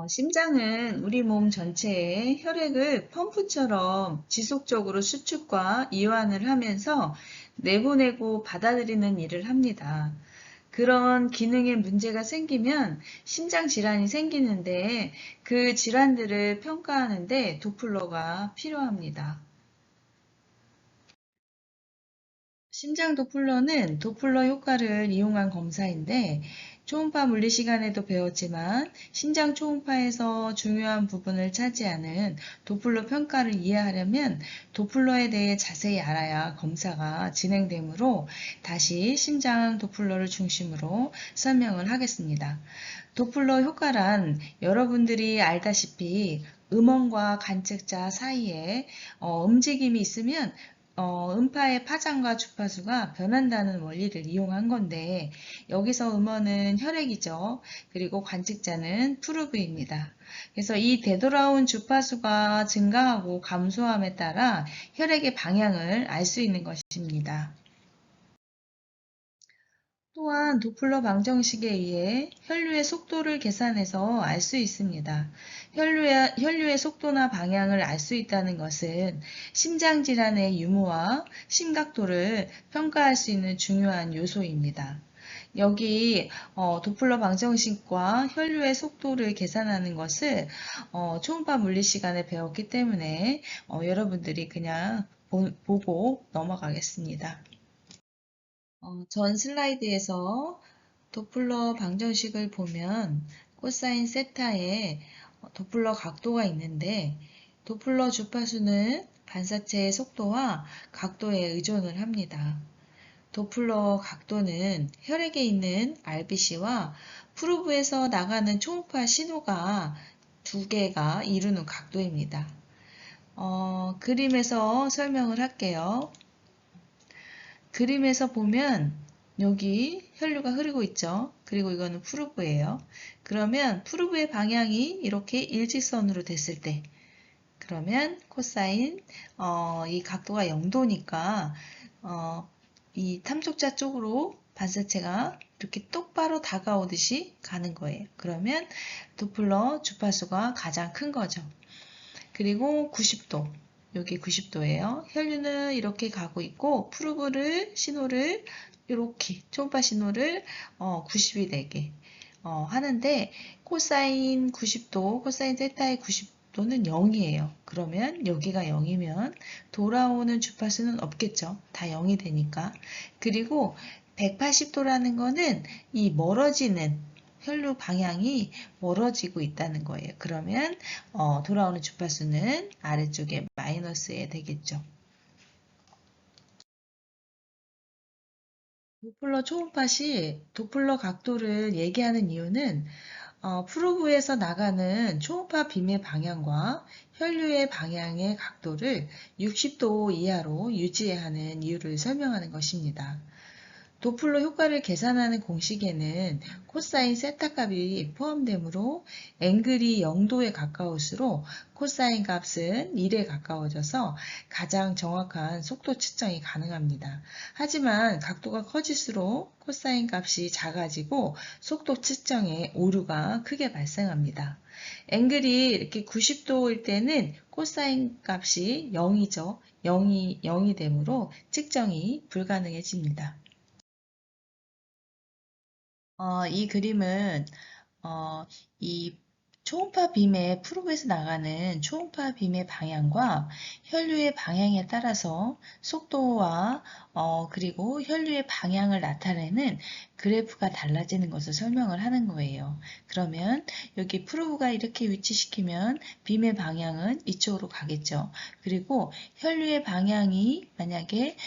심장은 우리 몸 전체에 혈액을 펌프처럼 지속적으로 수축과 이완을 하면서 내보내고 받아들이는 일을 합니다. 그런 기능에 문제가 생기면 심장 질환이 생기는데 그 질환들을 평가하는데 도플러가 필요합니다. 심장 도플러는 도플러 효과를 이용한 검사인데 초음파 물리 시간에도 배웠지만 심장 초음파에서 중요한 부분을 차지하는 도플러 평가를 이해하려면 도플러에 대해 자세히 알아야 검사가 진행되므로 다시 심장 도플러를 중심으로 설명을 하겠습니다. 도플러 효과란 여러분들이 알다시피 음원과 관측자 사이에 움직임이 있으면 음파의 파장과 주파수가 변한다는 원리를 이용한 건데 여기서 음원은 혈액이죠. 그리고 관측자는 프루브입니다. 그래서 이 되돌아온 주파수가 증가하고 감소함에 따라 혈액의 방향을 알 수 있는 것입니다. 또한 도플러 방정식에 의해 혈류의 속도를 계산해서 알 수 있습니다. 혈류의 속도나 방향을 알 수 있다는 것은 심장질환의 유무와 심각도를 평가할 수 있는 중요한 요소입니다. 여기 도플러 방정식과 혈류의 속도를 계산하는 것을 초음파 물리 시간에 배웠기 때문에 여러분들이 그냥 보고 넘어가겠습니다. 전 슬라이드에서 도플러 방정식을 보면 코사인 세타에 도플러 각도가 있는데 도플러 주파수는 반사체의 속도와 각도에 의존을 합니다. 도플러 각도는 혈액에 있는 RBC와 프루브에서 나가는 초음파 신호가 두 개가 이루는 각도입니다. 그림에서 설명을 할게요. 그림에서 보면 여기 혈류가 흐르고 있죠. 그리고 이거는 프루브예요. 그러면 프루브의 방향이 이렇게 일직선으로 됐을 때 그러면 코사인 이 각도가 0도니까 이 탐족자 쪽으로 반사체가 이렇게 똑바로 다가오듯이 가는 거예요. 그러면 도플러 주파수가 가장 큰 거죠. 그리고 90도. 여기 90도예요. 혈류는 이렇게 가고 있고 프루브를 신호를 이렇게 초음파 신호를 90이 되게 하는데 코사인 90도, 코사인 세타의 90도는 0이에요. 그러면 여기가 0이면 돌아오는 주파수는 없겠죠. 다 0이 되니까. 그리고 180도라는 거는 이 멀어지는 혈류 방향이 멀어지고 있다는 거예요. 그러면 돌아오는 주파수는 아래쪽에 마이너스에 되겠죠. 도플러 초음파시 도플러 각도를 얘기하는 이유는 프로브에서 나가는 초음파 빔의 방향과 혈류의 방향의 각도를 60도 이하로 유지해야 하는 이유를 설명하는 것입니다. 도플러 효과를 계산하는 공식에는 코사인 세타 값이 포함되므로 앵글이 0도에 가까울수록 코사인 값은 1에 가까워져서 가장 정확한 속도 측정이 가능합니다. 하지만 각도가 커질수록 코사인 값이 작아지고 속도 측정에 오류가 크게 발생합니다. 앵글이 이렇게 90도일 때는 코사인 값이 0이죠. 0이 되므로 측정이 불가능해집니다. 이 그림은 이 초음파 빔의 프로브에서 나가는 초음파 빔의 방향과 혈류의 방향에 따라서 속도와 그리고 혈류의 방향을 나타내는 그래프가 달라지는 것을 설명을 하는 거예요. 그러면 여기 프로브가 이렇게 위치시키면 빔의 방향은 이쪽으로 가겠죠. 그리고 혈류의 방향이 만약에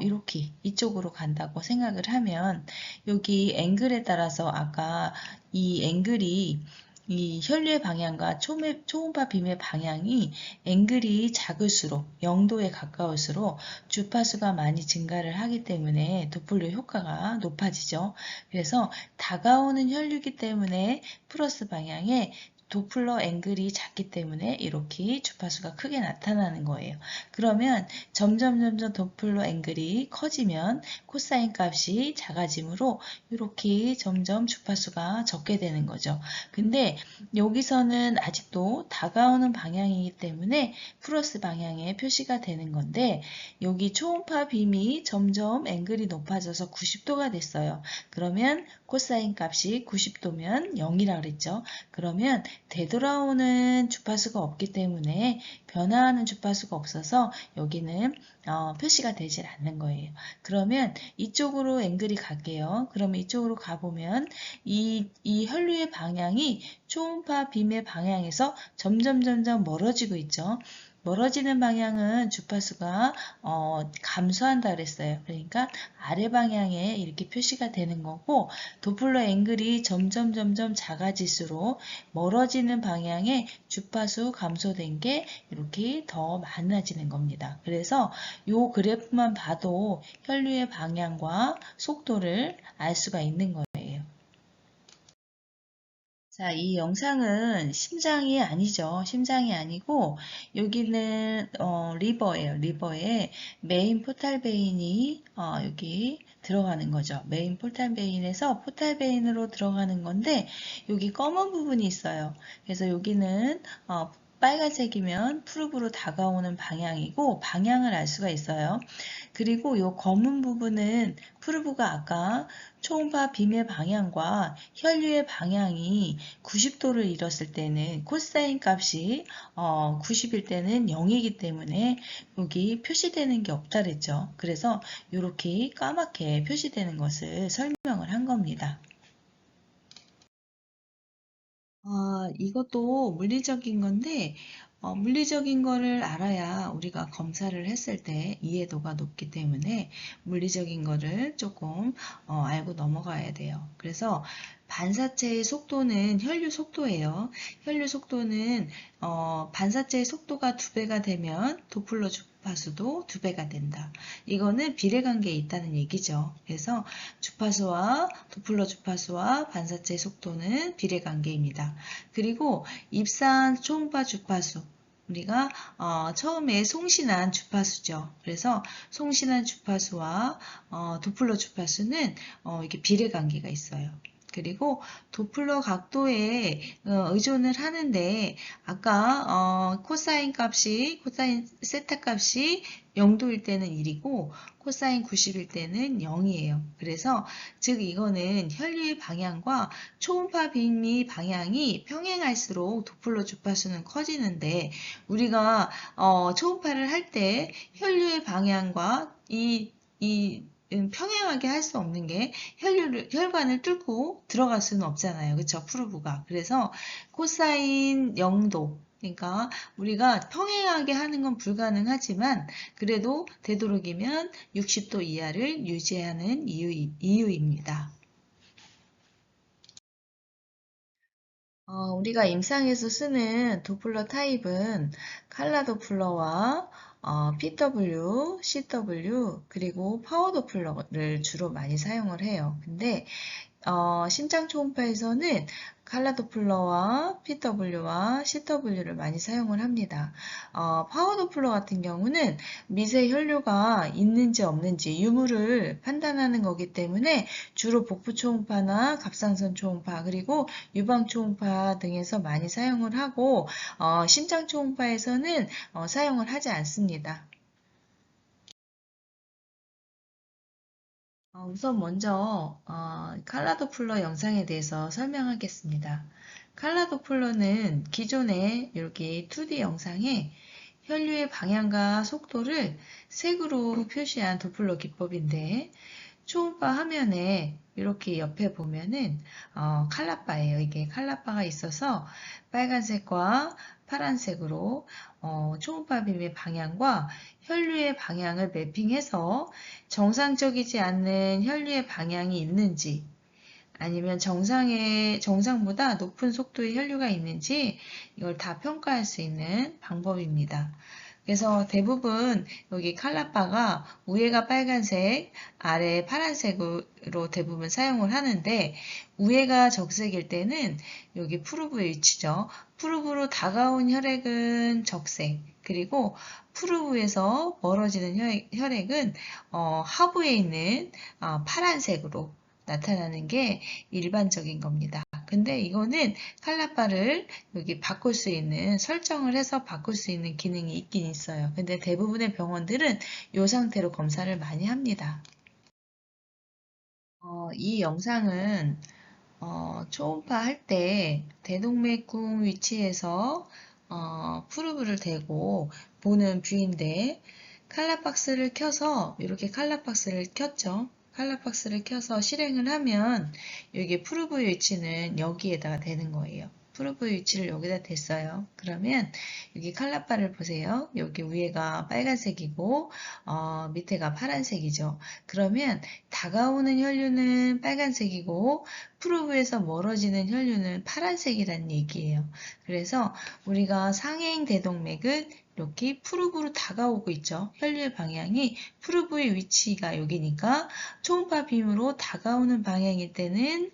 이렇게 이쪽으로 간다고 생각을 하면 여기 앵글에 따라서 아까 이 앵글이 이 혈류의 방향과 초음파 빔의 방향이 앵글이 작을수록 0도에 가까울수록 주파수가 많이 증가를 하기 때문에 도플러 효과가 높아지죠. 그래서 다가오는 혈류이기 때문에 플러스 방향에 도플러 앵글이 작기 때문에 이렇게 주파수가 크게 나타나는 거예요. 그러면 점점 도플러 앵글이 커지면 코사인 값이 작아지므로 이렇게 점점 주파수가 적게 되는 거죠. 근데 여기서는 아직도 다가오는 방향이기 때문에 플러스 방향에 표시가 되는 건데 여기 초음파 빔이 점점 앵글이 높아져서 90도가 됐어요. 그러면 코사인 값이 90도면 0이라 그랬죠. 그러면 되돌아오는 주파수가 없기 때문에 변화하는 주파수가 없어서 여기는 표시가 되질 않는 거예요. 그러면 이쪽으로 앵글이 갈게요. 그러면 이쪽으로 가보면 이 혈류의 방향이 초음파 빔의 방향에서 점점 멀어지고 있죠. 멀어지는 방향은 주파수가 감소한다 그랬어요. 그러니까 아래 방향에 이렇게 표시가 되는 거고 도플러 앵글이 점점 작아질수록 멀어지는 방향에 주파수 감소된 게 이렇게 더 많아지는 겁니다. 그래서 이 그래프만 봐도 혈류의 방향과 속도를 알 수가 있는 거예요. 자, 이 영상은 심장이 아니죠. 심장이 아니고 여기는 리버예요. 리버에 메인 포탈베인이 여기 들어가는 거죠. 메인 포탈베인에서 포탈베인으로 들어가는 건데 여기 검은 부분이 있어요. 그래서 여기는 빨간색이면 푸르브로 다가오는 방향이고 방향을 알 수가 있어요. 그리고 이 검은 부분은 푸르브가 아까 초음파 빔의 방향과 혈류의 방향이 90도를 잃었을 때는 코사인 값이 90일 때는 0이기 때문에 여기 표시되는 게 없다 그랬죠. 그래서 이렇게 까맣게 표시되는 것을 설명을 한 겁니다. 이것도 물리적인 건데 물리적인 거를 알아야 우리가 검사를 했을 때 이해도가 높기 때문에 물리적인 거를 조금 알고 넘어가야 돼요. 그래서 반사체의 속도는 혈류 속도예요. 혈류 속도는 반사체의 속도가 2배가 되면 도플러 주파수도 2배가 된다. 이거는 비례관계에 있다는 얘기죠. 그래서 주파수와 도플러 주파수와 반사체 속도는 비례관계입니다. 그리고 입산 초음파 주파수 우리가 처음에 송신한 주파수죠. 그래서 송신한 주파수와 도플러 주파수는 이게 비례관계가 있어요. 그리고 도플러 각도에 의존을 하는데 아까 코사인 세타 값이 0도일 때는 1이고 코사인 90일 때는 0이에요. 그래서 즉 이거는 혈류의 방향과 초음파 빔의 방향이 평행할수록 도플러 주파수는 커지는데 우리가 초음파를 할 때 혈류의 방향과 평행하게 할 수 없는 게 혈관을 뚫고 들어갈 수는 없잖아요. 그쵸? 푸르브가. 그래서 코사인 0도 그러니까 우리가 평행하게 하는 건 불가능하지만 그래도 되도록이면 60도 이하를 유지하는 이유입니다. 우리가 임상에서 쓰는 도플러 타입은 칼라 도플러와 PW, CW 그리고 파워 도플러를 주로 많이 사용을 해요. 근데 심장 초음파에서는 칼라 도플러와 PW와 CW를 많이 사용을 합니다. 파워 도플러 같은 경우는 미세 혈류가 있는지 없는지 유무를 판단하는 거기 때문에 주로 복부 초음파나 갑상선 초음파 그리고 유방 초음파 등에서 많이 사용을 하고 심장 초음파에서는 사용을 하지 않습니다. 우선 먼저 칼라 도플러 영상에 대해서 설명하겠습니다. 칼라 도플러는 기존에 이렇게 2D 영상에 혈류의 방향과 속도를 색으로 표시한 도플러 기법인데 초음파 화면에 이렇게 옆에 보면은 칼라바예요. 이게 칼라바가 있어서 빨간색과 파란색으로 초음파 빔의 방향과 혈류의 방향을 매핑해서 정상적이지 않는 혈류의 방향이 있는지 아니면 정상보다 높은 속도의 혈류가 있는지 이걸 다 평가할 수 있는 방법입니다. 그래서 대부분 여기 칼라바가 위에가 빨간색, 아래 파란색으로 대부분 사용을 하는데 위에가 적색일 때는 여기 프루브의 위치죠. 프루브로 다가온 혈액은 적색, 그리고 프루브에서 멀어지는 혈액은 하부에 있는 파란색으로 나타나는 게 일반적인 겁니다. 근데 이거는 칼라바를 여기 바꿀 수 있는 설정을 해서 바꿀 수 있는 기능이 있긴 있어요. 근데 대부분의 병원들은 이 상태로 검사를 많이 합니다. 이 영상은 초음파 할 때 대동맥궁 위치에서 프루브를 대고 보는 뷰인데 칼라박스를 켜서 이렇게 칼라박스를 켰죠. 칼라박스를 켜서 실행을 하면 여기 프루브 위치는 여기에다가 되는 거예요. 프루브 위치를 여기다 댔어요. 그러면 여기 칼라바를 보세요. 여기 위에가 빨간색이고 밑에가 파란색이죠. 그러면 다가오는 혈류는 빨간색이고 프루브에서 멀어지는 혈류는 파란색이라는 얘기예요. 그래서 우리가 상행 대동맥은 이렇게 프루브로 다가오고 있죠. 혈류의 방향이 프루브의 위치가 여기니까 초음파 빔으로 다가오는 방향일 때는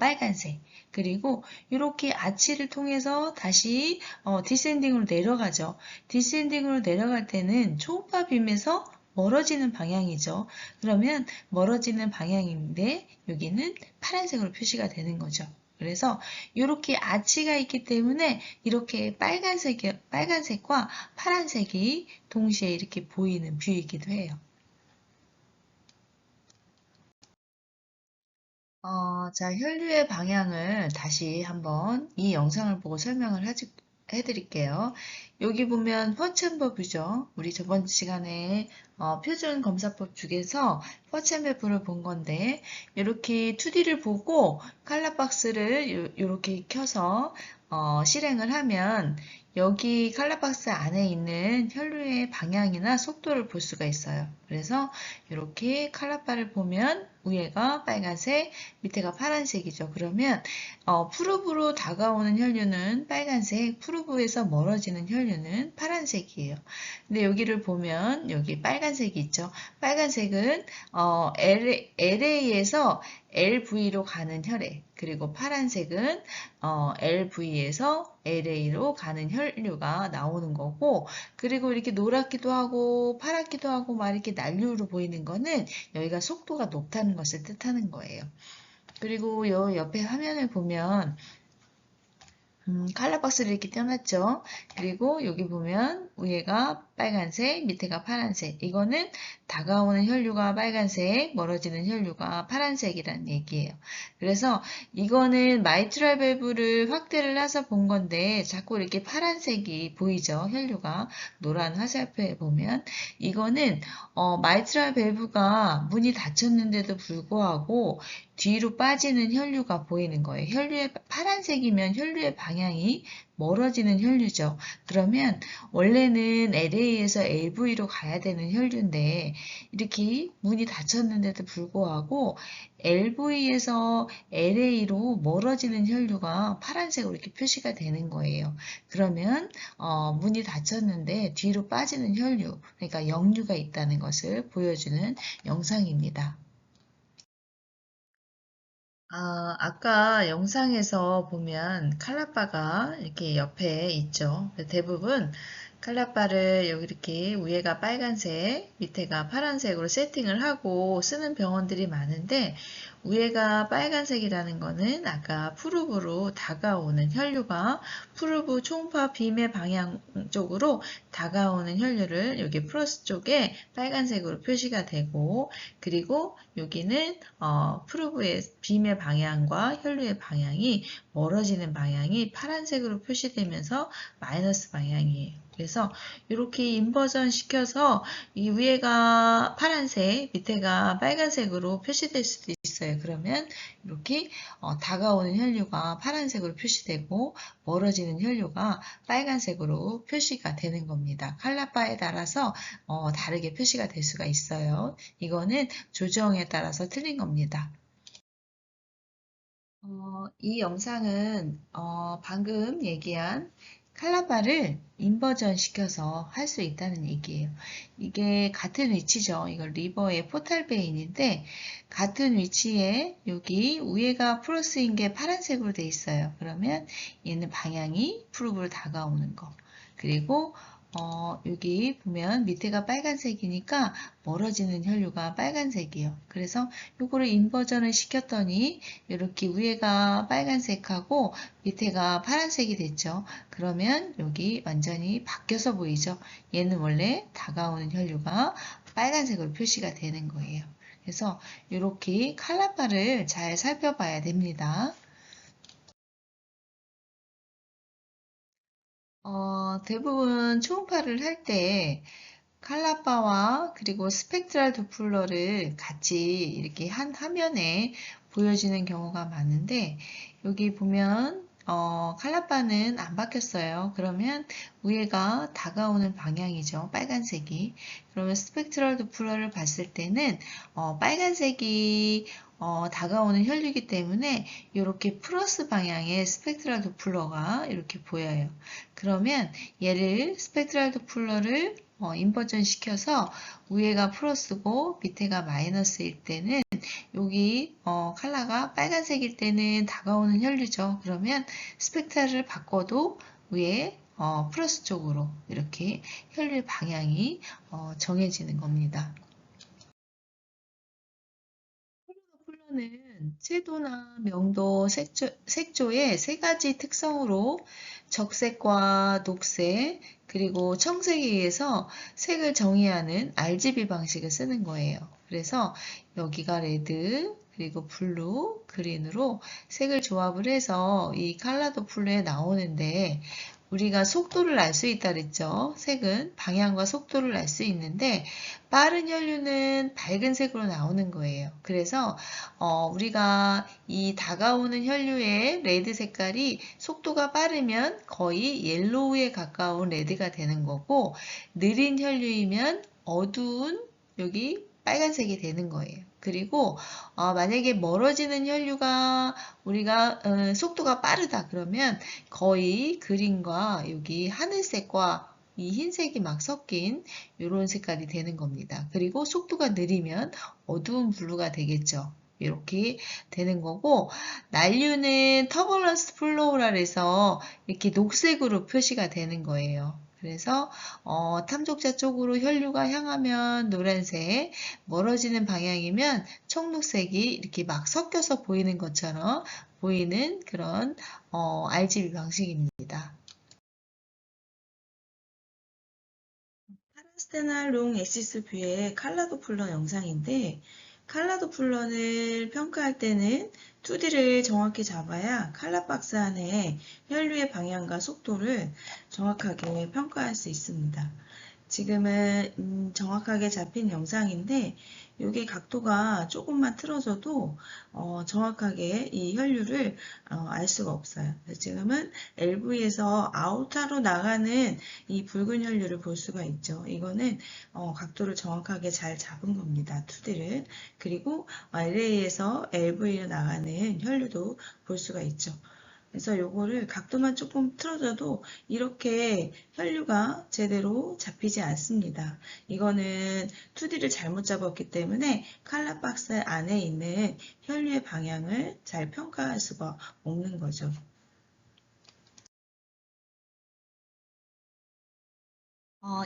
빨간색, 그리고 이렇게 아치를 통해서 다시 디센딩으로 내려가죠. 디센딩으로 내려갈 때는 초음파 빔에서 멀어지는 방향이죠. 그러면 멀어지는 방향인데 여기는 파란색으로 표시가 되는 거죠. 그래서 이렇게 아치가 있기 때문에 이렇게 빨간색과 파란색이 동시에 이렇게 보이는 뷰이기도 해요. 자, 혈류의 방향을 다시 한번 이 영상을 보고 설명을 해드릴게요. 여기 보면 퍼챔버 뷰죠. 우리 저번 시간에 표준 검사법 중에서 퍼챔버 뷰를 본 건데 이렇게 2D를 보고 칼라박스를 이렇게 켜서 실행을 하면 여기 칼라박스 안에 있는 혈류의 방향이나 속도를 볼 수가 있어요. 그래서 이렇게 칼라바를 보면 위에가 빨간색, 밑에가 파란색이죠. 그러면 프루브로 다가오는 혈류는 빨간색, 프루브에서 멀어지는 혈류는 파란색이에요. 근데 여기를 보면 여기 빨간색이 있죠. 빨간색은 LA에서 LV로 가는 혈액, 그리고 파란색은 LV에서 LA로 가는 혈류가 나오는 거고, 그리고 이렇게 노랗기도 하고 파랗기도 하고 막 이렇게 난류로 보이는 거는 여기가 속도가 높다는 것을 뜻하는 거예요. 그리고 요 옆에 화면을 보면 칼라박스를 이렇게 떼어놨죠. 그리고 여기 보면 위에가 빨간색, 밑에가 파란색. 이거는 다가오는 혈류가 빨간색, 멀어지는 혈류가 파란색이라는 얘기예요. 그래서 이거는 마이트랄 밸브를 확대를 해서 본 건데 자꾸 이렇게 파란색이 보이죠. 혈류가 노란 화살표에 보면 이거는 마이트랄 밸브가 문이 닫혔는데도 불구하고 뒤로 빠지는 혈류가 보이는 거예요. 혈류의 파란색이면 혈류의 방향이 멀어지는 혈류죠. 그러면 원래는 LA에서 LV로 가야 되는 혈류인데 이렇게 문이 닫혔는데도 불구하고 LV에서 LA로 멀어지는 혈류가 파란색으로 이렇게 표시가 되는 거예요. 그러면 문이 닫혔는데 뒤로 빠지는 혈류, 그러니까 역류가 있다는 것을 보여주는 영상입니다. 아까 영상에서 보면 칼라바가 이렇게 옆에 있죠. 대부분 칼라바를 여기 이렇게 위에가 빨간색, 밑에가 파란색으로 세팅을 하고 쓰는 병원들이 많은데 위에가 빨간색이라는 거는 아까 프루브로 다가오는 혈류가 프루브 초음파 빔의 방향 쪽으로 다가오는 혈류를 여기 플러스 쪽에 빨간색으로 표시가 되고, 그리고 여기는 프루브의 빔의 방향과 혈류의 방향이 멀어지는 방향이 파란색으로 표시되면서 마이너스 방향이에요. 그래서 이렇게 인버전 시켜서 이 위에가 파란색, 밑에가 빨간색으로 표시될 수도 있어요. 그러면 이렇게 다가오는 혈류가 파란색으로 표시되고 멀어지는 혈류가 빨간색으로 표시가 되는 겁니다. 칼라바에 따라서 다르게 표시가 될 수가 있어요. 이거는 조정에 따라서 틀린 겁니다. 이 영상은 방금 얘기한 칼라바를 인버전 시켜서 할 수 있다는 얘기예요. 이게 같은 위치죠. 이걸 리버의 포탈베인인데 같은 위치에 여기 위에가 플러스인 게 파란색으로 돼 있어요. 그러면 얘는 방향이 프루브로 다가오는 거. 그리고 여기 보면 밑에가 빨간색이니까 멀어지는 혈류가 빨간색이에요. 그래서 요거를 인버전을 시켰더니 이렇게 위에가 빨간색하고 밑에가 파란색이 됐죠. 그러면 여기 완전히 바뀌어서 보이죠. 얘는 원래 다가오는 혈류가 빨간색으로 표시가 되는 거예요. 그래서 이렇게 칼라바를 잘 살펴봐야 됩니다. 대부분 초음파를 할 때 칼라바와 그리고 스펙트럴 도플러를 같이 이렇게 한 화면에 보여지는 경우가 많은데 여기 보면 칼라바는 안 바뀌었어요. 그러면 위에가 다가오는 방향이죠. 빨간색이. 그러면 스펙트럴 도플러를 봤을 때는 빨간색이 다가오는 혈류이기 때문에 이렇게 플러스 방향의 스펙트럴 도플러가 이렇게 보여요. 그러면 얘를 스펙트럴 도플러를 인버전 시켜서 위에가 플러스고 밑에가 마이너스일 때는 여기 컬러가 빨간색일 때는 다가오는 혈류죠. 그러면 스펙트럴을 바꿔도 위에 플러스 쪽으로 이렇게 혈류의 방향이 정해지는 겁니다. 폴러는 채도나 명도, 색조의 세 가지 특성으로 적색과 녹색, 그리고 청색에 의해서 색을 정의하는 RGB 방식을 쓰는 거예요. 그래서 여기가 레드, 그리고 블루, 그린으로 색을 조합을 해서 이 컬러 도플러에 나오는데 우리가 속도를 알 수 있다 그랬죠. 색은 방향과 속도를 알 수 있는데 빠른 혈류는 밝은 색으로 나오는 거예요. 그래서 우리가 이 다가오는 혈류의 레드 색깔이 속도가 빠르면 거의 옐로우에 가까운 레드가 되는 거고 느린 혈류이면 어두운 여기 빨간색이 되는 거예요. 그리고 만약에 멀어지는 혈류가 우리가 속도가 빠르다 그러면 거의 그린과 여기 하늘색과 이 흰색이 막 섞인 이런 색깔이 되는 겁니다. 그리고 속도가 느리면 어두운 블루가 되겠죠. 이렇게 되는 거고 난류는 터뷸런스 플로우라 해서 이렇게 녹색으로 표시가 되는 거예요. 그래서 탐족자 쪽으로 혈류가 향하면 노란색, 멀어지는 방향이면 청록색이 이렇게 막 섞여서 보이는 것처럼 보이는 그런 RGB 방식입니다. 파라스테날 롱 엑시스 뷰의 칼라 도플러 영상인데 칼라 도플러를 평가할 때는 2D를 정확히 잡아야 칼라 박스 안에 혈류의 방향과 속도를 정확하게 평가할 수 있습니다. 지금은 정확하게 잡힌 영상인데 여기 각도가 조금만 틀어져도 정확하게 이 혈류를 알 수가 없어요. 지금은 LV에서 아우타로 나가는 이 붉은 혈류를 볼 수가 있죠. 이거는 각도를 정확하게 잘 잡은 겁니다. 2D를. 그리고 LA에서 LV로 나가는 혈류도 볼 수가 있죠. 그래서 요거를 각도만 조금 틀어져도 이렇게 혈류가 제대로 잡히지 않습니다. 이거는 2D를 잘못 잡았기 때문에 칼라 박스 안에 있는 혈류의 방향을 잘 평가할 수가 없는 거죠.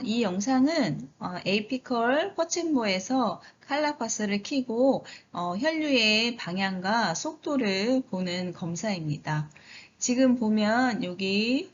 이 영상은 에이피컬 퍼친모에서 칼라 박스를 켜고 혈류의 방향과 속도를 보는 검사입니다. 지금 보면 여기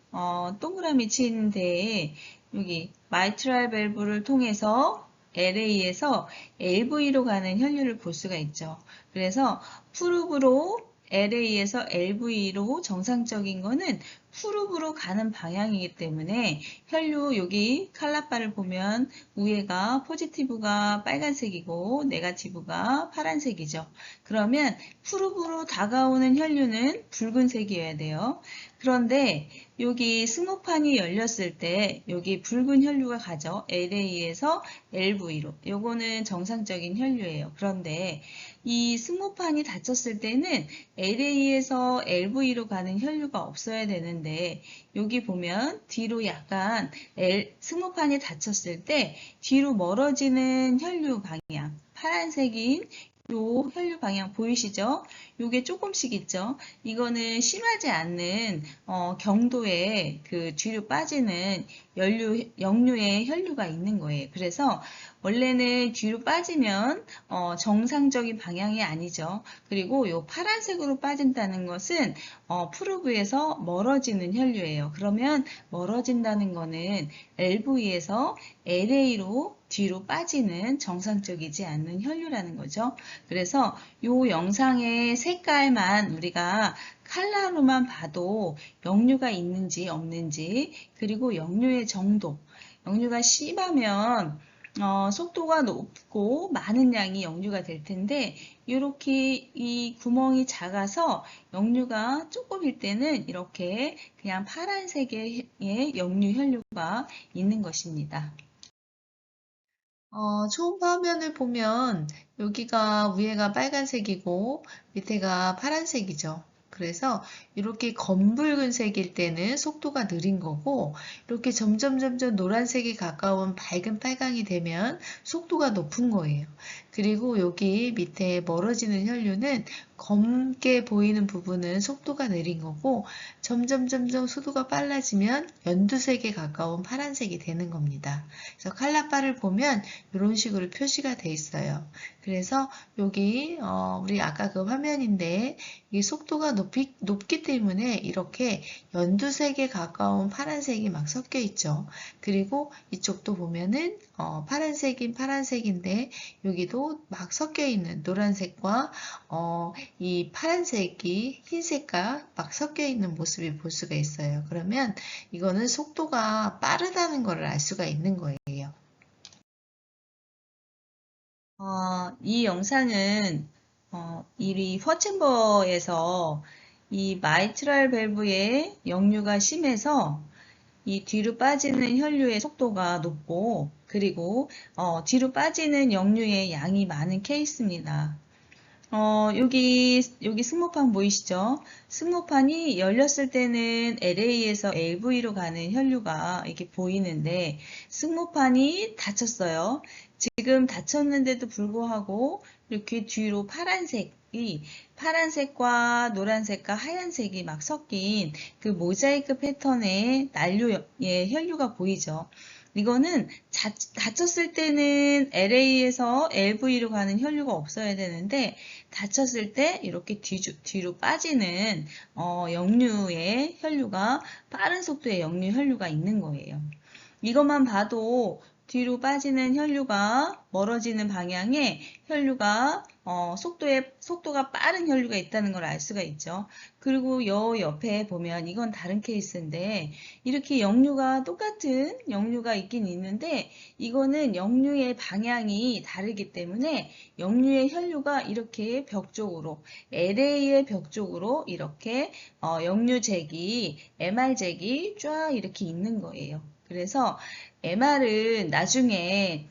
동그라미 친 데에 여기 마이트랄 밸브를 통해서 LA에서 LV로 가는 혈류를 볼 수가 있죠. 그래서 프룹으로 LA에서 LV로 정상적인 거는 프룹으로 가는 방향이기 때문에 혈류 여기 칼라바를 보면 위에가 포지티브가 빨간색이고 네가티브가 파란색이죠. 그러면 프룹으로 다가오는 혈류는 붉은색이어야 돼요. 그런데 여기 승모판이 열렸을 때 여기 붉은 혈류가 가죠. LA에서 LV로. 요거는 정상적인 혈류예요. 그런데 이 승모판이 닫혔을 때는 LA에서 LV로 가는 혈류가 없어야 되는데 여기 보면 뒤로 약간 승모판이 닫혔을 때 뒤로 멀어지는 혈류 방향, 파란색인 요 혈류 방향 보이시죠? 요게 조금씩 있죠? 이거는 심하지 않는 경도에 그 뒤로 빠지는 역류의 혈류가 있는 거예요. 그래서 원래는 뒤로 빠지면 정상적인 방향이 아니죠. 그리고 요 파란색으로 빠진다는 것은 프루브에서 멀어지는 혈류예요. 그러면 멀어진다는 거는 LV에서 LA로 뒤로 빠지는 정상적이지 않는 혈류라는 거죠. 그래서 요 영상의 색깔만 우리가 컬러로만 봐도 역류가 있는지 없는지, 그리고 역류의 정도, 역류가 심하면 속도가 높고 많은 양이 역류가 될 텐데 이렇게 이 구멍이 작아서 역류가 조금일 때는 이렇게 그냥 파란색의 역류 혈류가 있는 것입니다. 초음파 화면을 보면 여기가 위에가 빨간색이고 밑에가 파란색이죠. 그래서 이렇게 검붉은 색일 때는 속도가 느린 거고 이렇게 점점 노란색이 가까운 밝은 빨강이 되면 속도가 높은 거예요. 그리고 여기 밑에 멀어지는 혈류는 검게 보이는 부분은 속도가 느린 거고 점점 속도가 빨라지면 연두색에 가까운 파란색이 되는 겁니다. 그래서 컬러바를 보면 이런 식으로 표시가 돼 있어요. 그래서 여기 우리 아까 그 화면인데 이 속도가 높기 때문에 이렇게 연두색에 가까운 파란색이 막 섞여 있죠. 그리고 이쪽도 보면은 파란색인 파란색인데 여기도 막 섞여 있는 노란색과 이 파란색이 흰색과 막 섞여 있는 모습을 볼 수가 있어요. 그러면 이거는 속도가 빠르다는 것을 알 수가 있는 거예요. 이 영상은 이 퍼챔버에서 이 마이트랄 밸브의 역류가 심해서 이 뒤로 빠지는 혈류의 속도가 높고 그리고 뒤로 빠지는 역류의 양이 많은 케이스입니다. 여기 승모판 보이시죠? 승모판이 열렸을 때는 LA에서 LV로 가는 혈류가 이렇게 보이는데 승모판이 닫혔어요. 지금 닫혔는데도 불구하고 이렇게 뒤로 파란색과 노란색과 하얀색이 막 섞인 그 모자이크 패턴의 난류의 혈류가 보이죠. 이거는 닫혔을 때는 LA에서 LV로 가는 혈류가 없어야 되는데 닫혔을 때 이렇게 뒤로 빠지는 역류의 혈류가 빠른 속도의 역류 혈류가 있는 거예요. 이것만 봐도 뒤로 빠지는 혈류가 멀어지는 방향에 혈류가 속도가 빠른 혈류가 있다는 걸 알 수가 있죠. 그리고 옆에 보면 이건 다른 케이스인데 이렇게 역류가 똑같은 역류가 있긴 있는데 이거는 역류의 방향이 다르기 때문에 역류의 혈류가 이렇게 벽 쪽으로 LA의 벽 쪽으로 이렇게 역류잭이 MR잭이 쫙 이렇게 있는 거예요. 그래서 MR은 나중에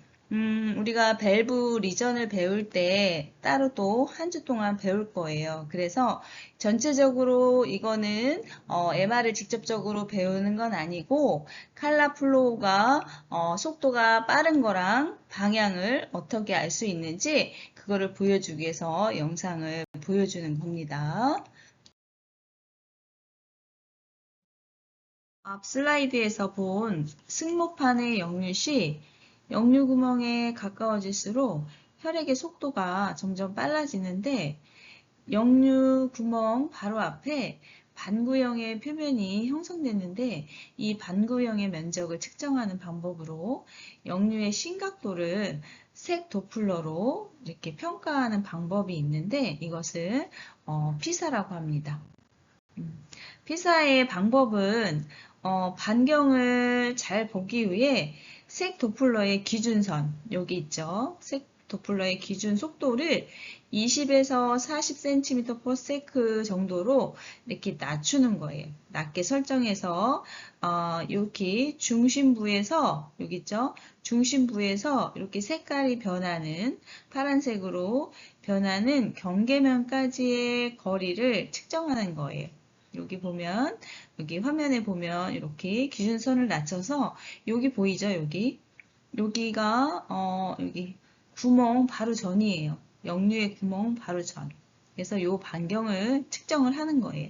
우리가 밸브 리전을 배울 때 따로 또 한 주 동안 배울 거예요. 그래서 전체적으로 이거는 MR을 직접적으로 배우는 건 아니고 칼라 플로우가 속도가 빠른 거랑 방향을 어떻게 알 수 있는지 그거를 보여주기 위해서 영상을 보여주는 겁니다. 앞 슬라이드에서 본 승모판의 역류시 역류 구멍에 가까워질수록 혈액의 속도가 점점 빨라지는데 역류 구멍 바로 앞에 반구형의 표면이 형성됐는데 이 반구형의 면적을 측정하는 방법으로 역류의 심각도를 색 도플러로 이렇게 평가하는 방법이 있는데 이것을 피사라고 합니다. 피사의 방법은 반경을 잘 보기 위해 색 도플러의 기준선 여기 있죠. 색 도플러의 기준 속도를 20에서 40cm/s 정도로 이렇게 낮추는 거예요. 낮게 설정해서 여기 중심부에서 여기 있죠? 중심부에서 이렇게 색깔이 변하는 파란색으로 변하는 경계면까지의 거리를 측정하는 거예요. 여기 보면 여기 화면에 보면 이렇게 기준선을 낮춰서 여기 보이죠? 여기가 여기 구멍 바로 전이에요. 역류의 구멍 바로 전. 그래서 이 반경을 측정을 하는 거예요.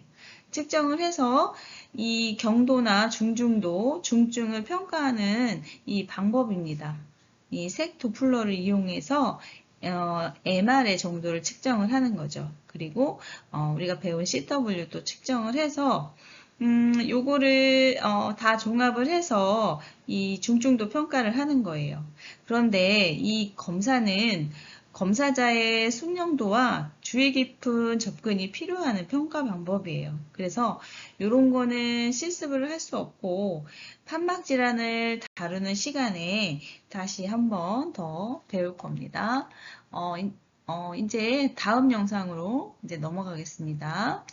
측정을 해서 이 경도나 중중도, 중증을 평가하는 이 방법입니다. 이 색 도플러를 이용해서 MR의 정도를 측정을 하는 거죠. 그리고 우리가 배운 CW도 측정을 해서 요거를 다 종합을 해서 이 중증도 평가를 하는 거예요. 그런데 이 검사는 검사자의 숙련도와 주의 깊은 접근이 필요한 평가 방법이에요. 그래서 이런 거는 실습을 할 수 없고 판막 질환을 다루는 시간에 다시 한번 더 배울 겁니다. 이제 다음 영상으로 이제 넘어가겠습니다.